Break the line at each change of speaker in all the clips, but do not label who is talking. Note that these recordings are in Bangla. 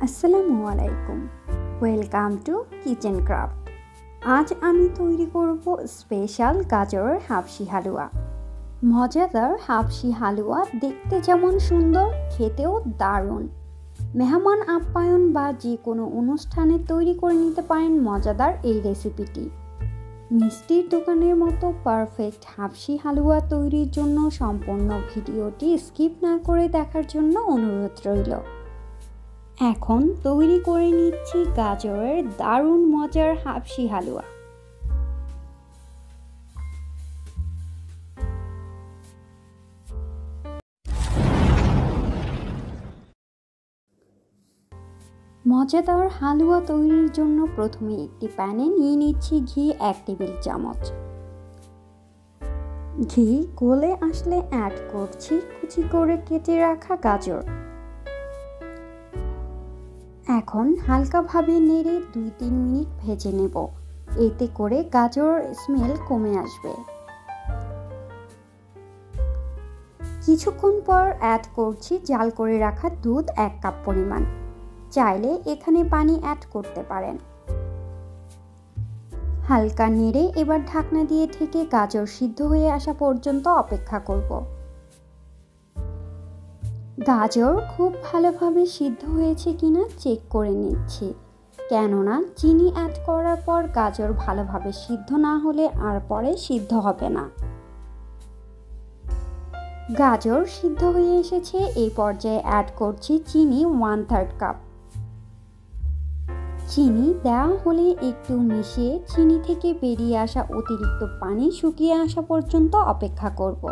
আসসালামু আলাইকুম, ওয়েলকাম টু কিচেন ক্রাফট। আজ আমি তৈরি করব স্পেশাল গাজরের হাবশি হালুয়া। মজাদার হাবশি হালুয়া দেখতে যেমন সুন্দর, খেতেও দারুণ। মেহমান আপ্যায়ন বা যে কোনো অনুষ্ঠানে তৈরি করে নিতে পারেন মজাদার এই রেসিপিটি। মিষ্টির দোকানের মতো পারফেক্ট হাবশি হালুয়া তৈরির জন্য সম্পূর্ণ ভিডিওটি স্কিপ না করে দেখার জন্য অনুরোধ রইল। এখন তৈরি করে নিচ্ছি গাজরের দারুণ মজার হাবশি হালুয়া। মজাদার হালুয়া তৈরির জন্য প্রথমে একটি প্যানে নিয়ে নিচ্ছি ঘি 1 টেবিল চামচ। ঘি গলে আসলে অ্যাড করছি কুচি করে কেটে রাখা গাজর। এখন হালকাভাবে নেড়ে 2-3 মিনিট ভেজে নেব, এতে করে গাজরের স্মেল কমে আসবে। কিছুক্ষণ পর অ্যাড করছি জাল করে রাখা দুধ 1 কাপ পরিমাণ। চাইলে এখানে পানি অ্যাড করতে পারেন। হালকা নেড়ে এবার ঢাকনা দিয়ে ঢেকে গাজর সিদ্ধ হয়ে আসা পর্যন্ত অপেক্ষা করব। গাজর খুব ভালোভাবে সিদ্ধ হয়েছে কিনা চেক করে নিচ্ছি, কেননা চিনি অ্যাড করার পর গাজর ভালোভাবে সিদ্ধ না হলে আর পরে সিদ্ধ হবে না। গাজর সিদ্ধ হয়ে এসেছে, এই পর্যায়ে অ্যাড করছি চিনি 1/3 কাপ। চিনি দেওয়া হলে একটু মিশিয়ে চিনি থেকে বেরিয়ে আসা অতিরিক্ত পানি শুকিয়ে আসা পর্যন্ত অপেক্ষা করব।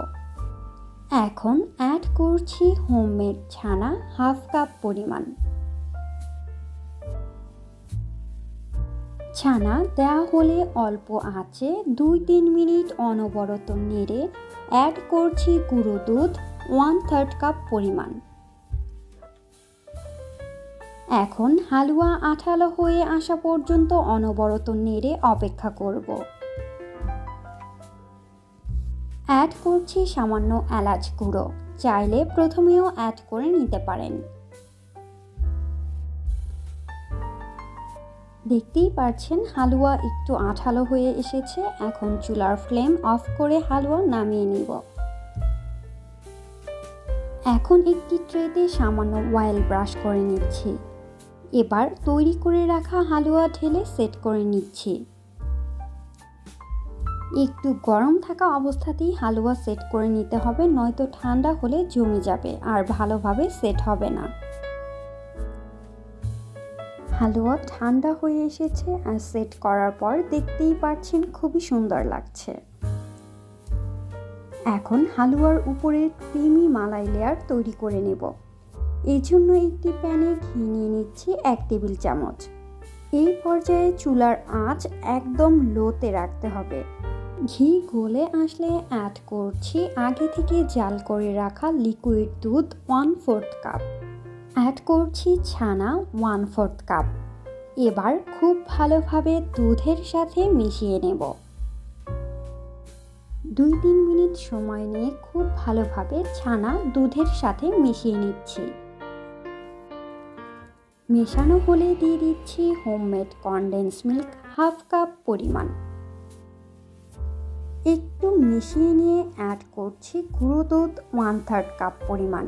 এখন অ্যাড করছি হোমমেড ছানা 1/2 কাপ পরিমাণ। ছানা দেওয়া হলে অল্প আঁচে 2-3 মিনিট অনবরত নেড়ে অ্যাড করছি গুঁড়ো দুধ 1/3 কাপ পরিমাণ। এখন হালুয়া আঠালো হয়ে আসা পর্যন্ত অনবরত নেড়ে অপেক্ষা করব। অ্যাড করছি সামান্য এলাচ গুঁড়ো, চাইলে প্রথমেও অ্যাড করে নিতে পারেন। দেখতেই পাচ্ছেন হালুয়া একটু আঠালো হয়ে এসেছে। এখন চুলার ফ্লেম অফ করে হালুয়া নামিয়ে নিব। এখন একটি ট্রেতে সামান্য অয়েল ব্রাশ করে নিচ্ছি। এবার তৈরি করে রাখা হালুয়া ঢেলে সেট করে নিচ্ছি। একটু গরম থাকা অবস্থাতেই হালুয়া সেট করে নিতে হবে, নয়তো ঠান্ডা হলে জমে যাবে আর ভালোভাবে সেট হবে না। হালুয়া ঠান্ডা হয়ে এসেছে আর সেট করার পর দেখতেই পাচ্ছেন খুবই সুন্দর লাগছে। এখন হালুয়ার উপরে ক্রিমি মালাই লেয়ার তৈরি করে নেব। এই জন্য একটি প্যানে ঘি নিয়ে নিচ্ছি 1 টেবিল চামচ। এই পর্যায়ে চুলার আঁচ একদম লোতে রাখতে হবে। ঘি গলে আসলে অ্যাড করছি আগে থেকে জাল করে রাখা লিকুইড দুধ 1/4 কাপ। অ্যাড করছি ছানা 1/4 কাপ। এবার খুব ভালোভাবে দুধের সাথে মিশিয়ে নেব। 2-3 মিনিট সময় নিয়ে খুব ভালোভাবে ছানা দুধের সাথে মিশিয়ে নিচ্ছি। মেশানো হলে দিয়ে দিচ্ছি হোমমেড কনডেন্স মিল্ক 1/2 কাপ পরিমাণ। একটু মিশিয়ে নিয়ে অ্যাড করছি গুঁড়ো দুধ 1/3 কাপ পরিমাণ।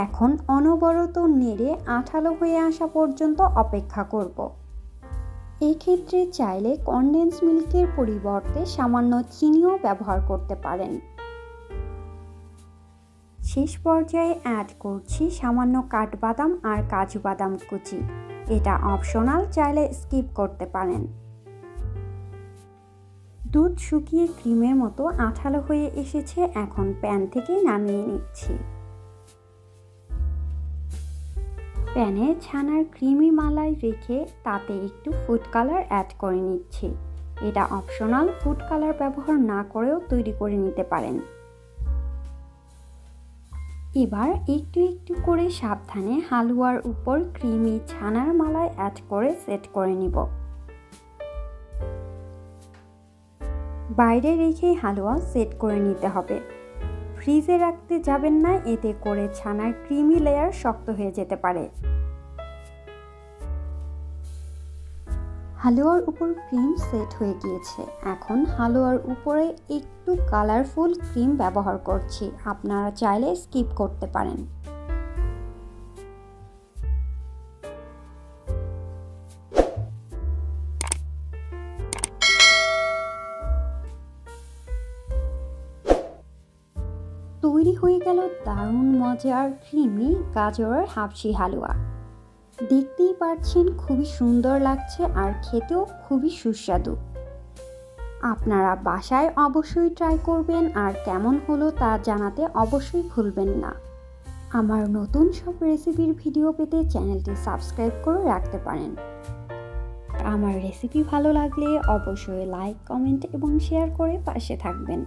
এখন অনবরত নেড়ে আঠালো হয়ে আসা পর্যন্ত অপেক্ষা করব। এই ক্ষেত্রে চাইলে কনডেন্স মিল্কের পরিবর্তে সামান্য চিনিও ব্যবহার করতে পারেন। শেষ পর্যায়ে অ্যাড করছি সামান্য কাঠবাদাম আর কাজু বাদাম কুচি। এটা অপশনাল, চাইলে স্কিপ করতে পারেন। দুধ শুকিয়ে ক্রিমের মতো আঠালো হয়ে এসেছে, এখন প্যান থেকে নামিয়ে নিচ্ছি। প্যানে ছানার ক্রিমি মালাই রেখে তাতে একটু ফুড কালার অ্যাড করে নিচ্ছি। এটা অপশনাল, ফুড কালার ব্যবহার না করেও তৈরি করে নিতে পারেন। এবার একটু একটু করে সাবধানে হালুয়ার উপর ক্রিমি ছানার মালাই অ্যাড করে সেট করে নিব। বাইরে রেখে হালুয়া সেট করে নিতে হবে। ফ্রিজে রাখতে যাবেন না, এতে করে ছানার ক্রিমি লেয়ার শক্ত হয়ে যেতে পারে। হালুয়ার উপর ক্রিম সেট হয়ে গিয়েছে। এখন হালুয়ার উপরে একটু কালারফুল ক্রিম ব্যবহার করছি, আপনারা চাইলে স্কিপ করতে পারেন। তৈরি হয়ে গেল দারুণ মজার ক্রিমি গাজরের হাবশি হালুয়া। দেখতেই পাচ্ছেন খুবই সুন্দর লাগছে আর খেতেও খুবই সুস্বাদু। আপনারা বাসায় অবশ্যই ট্রাই করবেন আর কেমন হলো তা জানাতে অবশ্যই ভুলবেন না। আমার নতুন সব রেসিপির ভিডিও পেতে চ্যানেলটি সাবস্ক্রাইব করে রাখতে পারেন। আমার রেসিপি ভালো লাগলে অবশ্যই লাইক, কমেন্ট এবং শেয়ার করে পাশে থাকবেন।